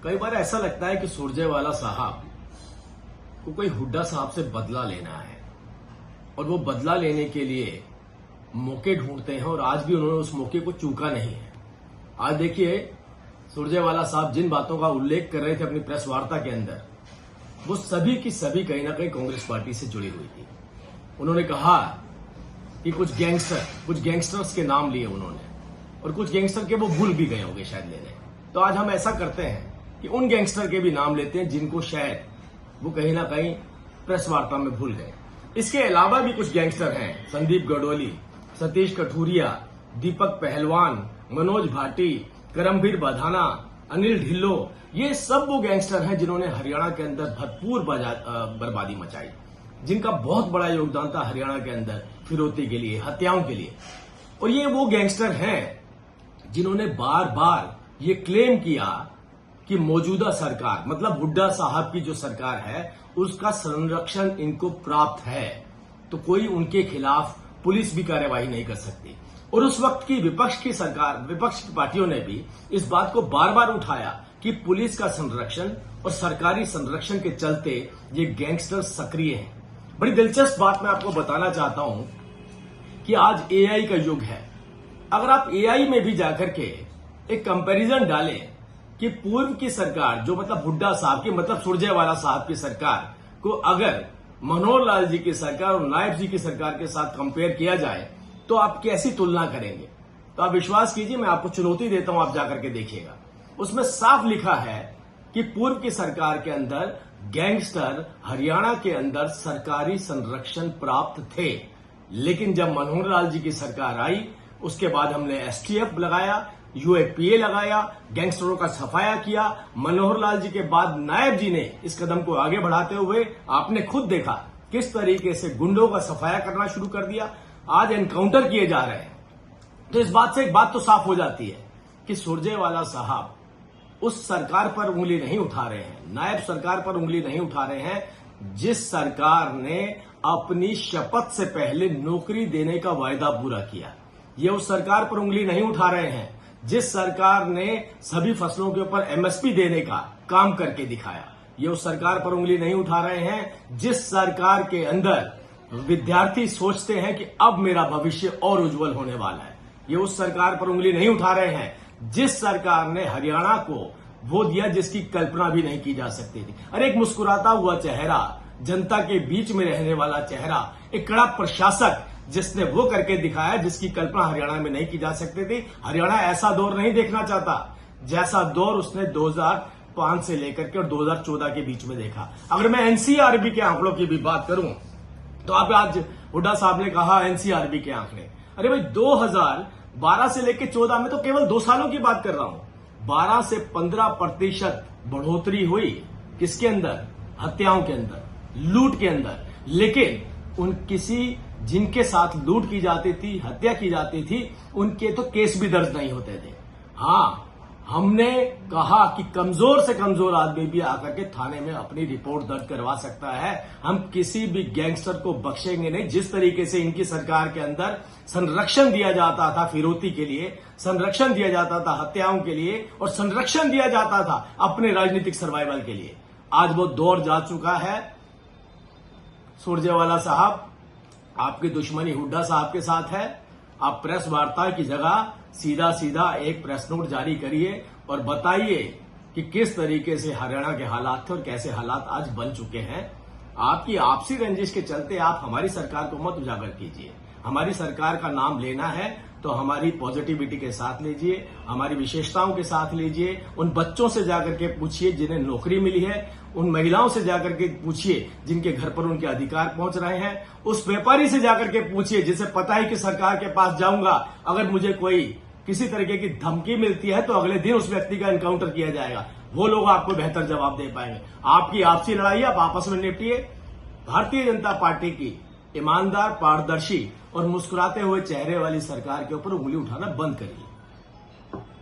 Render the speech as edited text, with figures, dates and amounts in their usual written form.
कई बार ऐसा लगता है कि सुरजेवाला साहब को कोई हुड्डा साहब से बदला लेना है और वो बदला लेने के लिए मौके ढूंढते हैं और आज भी उन्होंने उस मौके को चूका नहीं है। आज देखिए, सुरजेवाला साहब जिन बातों का उल्लेख कर रहे थे अपनी प्रेस वार्ता के अंदर, वो सभी की सभी कहीं ना कहीं कांग्रेस पार्टी से जुड़ी हुई थी। उन्होंने कहा कि कुछ गैंगस्टर्स के नाम लिए उन्होंने, और कुछ गैंगस्टर के वो भूल भी गए होंगे शायद लेने। तो आज हम ऐसा करते हैं कि उन गैंगस्टर के भी नाम लेते हैं जिनको शायद वो कहीं ना कहीं प्रेस वार्ता में भूल गए। इसके अलावा भी कुछ गैंगस्टर हैं, संदीप गडोली, सतीश कठुरिया, दीपक पहलवान, मनोज भाटी, करमबीर बधाना, अनिल ढिल्लो, ये सब वो गैंगस्टर हैं जिन्होंने हरियाणा के अंदर भरपूर बर्बादी मचाई, जिनका बहुत बड़ा योगदान था हरियाणा के अंदर फिरौती के लिए, हत्याओं के लिए। और ये वो गैंगस्टर हैं जिन्होंने बार बार ये क्लेम किया कि मौजूदा सरकार, मतलब हुड्डा साहब की जो सरकार है, उसका संरक्षण इनको प्राप्त है, तो कोई उनके खिलाफ पुलिस भी कार्यवाही नहीं कर सकती। और उस वक्त की विपक्ष की पार्टियों ने भी इस बात को बार बार उठाया कि पुलिस का संरक्षण और सरकारी संरक्षण के चलते ये गैंगस्टर सक्रिय हैं। बड़ी दिलचस्प बात मैं आपको बताना चाहता हूं कि आज एआई का युग है। अगर आप एआई में भी जाकर के एक कंपैरिजन डालें कि पूर्व की सरकार, जो मतलब हुड्डा साहब की, मतलब सुरजेवाला साहब की सरकार को अगर मनोहर लाल जी की सरकार और नायब जी की सरकार के साथ कंपेयर किया जाए तो आप कैसी तुलना करेंगे? तो आप विश्वास कीजिए, मैं आपको चुनौती देता हूं, आप जाकर के देखिएगा। उसमें साफ लिखा है कि पूर्व की सरकार के अंदर गैंगस्टर हरियाणा के अंदर सरकारी संरक्षण प्राप्त थे, लेकिन जब मनोहर लाल जी की सरकार आई उसके बाद हमने एसटीएफ लगाया, यूएपीए लगाया, गैंगस्टरों का सफाया किया। मनोहर लाल जी के बाद नायब जी ने इस कदम को आगे बढ़ाते हुए आपने खुद देखा किस तरीके से गुंडों का सफाया करना शुरू कर दिया। आज एनकाउंटर किए जा रहे हैं। तो इस बात से एक बात तो साफ हो जाती है कि सुरजेवाला साहब उस सरकार पर उंगली नहीं उठा रहे हैं, नायब सरकार पर उंगली नहीं उठा रहे हैं जिस सरकार ने अपनी शपथ से पहले नौकरी देने का वायदा पूरा किया। ये उस सरकार पर उंगली नहीं उठा रहे हैं जिस सरकार ने सभी फसलों के ऊपर एमएसपी देने का काम करके दिखाया। ये उस सरकार पर उंगली नहीं उठा रहे हैं जिस सरकार के अंदर विद्यार्थी सोचते हैं कि अब मेरा भविष्य और उज्जवल होने वाला है। ये उस सरकार पर उंगली नहीं उठा रहे हैं जिस सरकार ने हरियाणा को वो दिया जिसकी कल्पना भी नहीं की जा सकती थी। अरे एक मुस्कुराता हुआ चेहरा, जनता के बीच में रहने वाला चेहरा, एक कड़ा प्रशासक जिसने वो करके दिखाया जिसकी कल्पना हरियाणा में नहीं की जा सकती थी। हरियाणा ऐसा दौर नहीं देखना चाहता जैसा दौर उसने 2005 से लेकर के और 2014 के बीच में देखा। अगर मैं एनसीआरबी के आंकड़ों की भी बात करूं तो आप आज हुड्डा साहब ने कहा एनसीआरबी के आंकड़े, अरे भाई 2012 से लेकर 14 में तो केवल 2 सालों की बात कर रहा हूं, 12 से 15% बढ़ोतरी हुई। किसके अंदर? हत्याओं के अंदर, लूट के अंदर। लेकिन जिनके साथ लूट की जाती थी, हत्या की जाती थी, उनके तो केस भी दर्ज नहीं होते थे। हाँ, हमने कहा कि कमजोर से कमजोर आदमी भी आकर के थाने में अपनी रिपोर्ट दर्ज करवा सकता है। हम किसी भी गैंगस्टर को बख्शेंगे नहीं। जिस तरीके से इनकी सरकार के अंदर संरक्षण दिया जाता था फिरौती के लिए, संरक्षण दिया जाता था हत्याओं के लिए, और संरक्षण दिया जाता था अपने राजनीतिक सर्वाइवल के लिए, आज वो दौर जा चुका है। सुरजेवाला साहब, आपकी दुश्मनी हुड्डा साहब के साथ है। आप प्रेस वार्ता की जगह सीधा सीधा एक प्रेस नोट जारी करिए और बताइए कि किस तरीके से हरियाणा के हालात थे और कैसे हालात आज बन चुके हैं। आपकी आपसी रंजिश के चलते आप हमारी सरकार को मत उजागर कीजिए। हमारी सरकार का नाम लेना है तो हमारी पॉजिटिविटी के साथ लीजिए, हमारी विशेषताओं के साथ लीजिए। उन बच्चों से जाकर के पूछिए जिन्हें नौकरी मिली है, उन महिलाओं से जाकर के पूछिए जिनके घर पर उनके अधिकार पहुंच रहे हैं, उस व्यापारी से जाकर के पूछिए जिसे पता है कि सरकार के पास जाऊंगा, अगर मुझे कोई किसी तरीके की धमकी मिलती है तो अगले दिन उस व्यक्ति का एनकाउंटर किया जाएगा। वो लोग आपको बेहतर जवाब दे पाएंगे। आपकी आपसी लड़ाई आप आपस में निपटिए। भारतीय जनता पार्टी की ईमानदार, पारदर्शी और मुस्कुराते हुए चेहरे वाली सरकार के ऊपर उंगली उठाना बंद करिए।